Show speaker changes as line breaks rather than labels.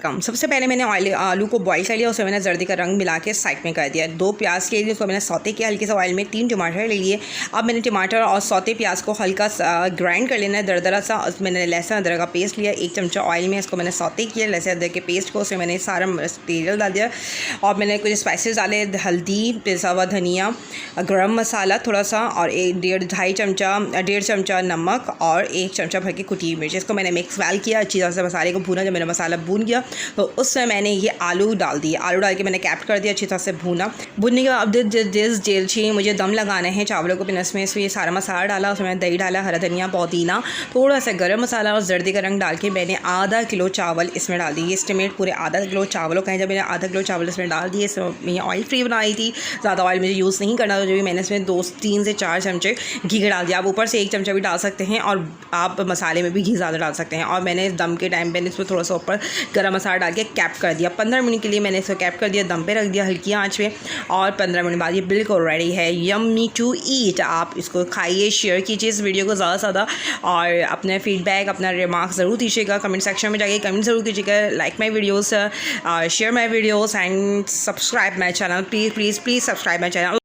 कम। सबसे पहले मैंने आलू को बॉईल कर लिया, उसमें मैंने जर्दी का रंग मिला के साइड में कर दिया। 2 प्याज के लिए उसको मैंने सौते किया हल्के से ऑयल में। 3 टमाटर ले लिए। अब मैंने टमाटर और सौते प्याज को हल्का सा ग्राइंड कर लेना है, दरदरा सा। मैंने लहसुन अदरक का पेस्ट लिया, 1 चमचा ऑयल में इसको मैंने सौते किया लहसुन अदरक के पेस्ट को। उसमें मैंने सारा मटेरियल डाल दिया और मैंने कुछ स्पाइसेस डाले, हल्दी, पिसा हुआ धनिया, गरम मसाला थोड़ा सा और 1.5 चमचा नमक और 1 चमचा भर के कुटी मिर्च। इसको मैंने मिक्स वेल किया, अच्छी तरह से मसाले को भूना। जब मेरा मसाला भून गया तो उसमें मैंने ये आलू डाल दिए। आलू डाल के मैंने कैप कर दिया, अच्छी तरह से भूनने के बाद जिस जेल चाहिए मुझे दम लगाना है चावलों को, फिर इसमें ये सारा मसाला डाला। उसमें मैंने दही डाला, हरा धनिया, पुदीना, थोड़ा सा गरम मसाला और जर्दी का रंग डाल के मैंने आधा किलो चावल इसमें डाल दिए। एस्टिमेट पूरे आधा किलो चावलों का है। जब मैंने आधा किलो चावल इसमें डाल दिए, इसमें ऑयल फ्री बनाई थी, ज़्यादा ऑयल मुझे यूज़ नहीं करना, तो जो भी मैंने इसमें 3 से 4 चमचे घी के डाल दिया। आप ऊपर से 1 चमचा भी डाल सकते हैं और आप मसाले में भी घी ज़्यादा डाल सकते हैं। और मैंने दम के टाइम पे इसमें थोड़ा सा ऊपर गरम मसाला डाल के कैप कर दिया। 15 मिनट के लिए मैंने इसको कैप कर दिया, दम पे रख दिया हल्की आंच पे। और 15 मिनट बाद ये बिल्कुल रेडी है, यम्मी टू ईट। आप इसको खाइए, शेयर कीजिए इस वीडियो को ज़्यादा से ज़्यादा और अपने फीडबैक, अपना रिमार्क ज़रूर दीजिएगा। कमेंट सेक्शन में जाके कमेंट ज़रूर कीजिएगा। Like my videos, share my videos and subscribe my channel. Please subscribe my channel.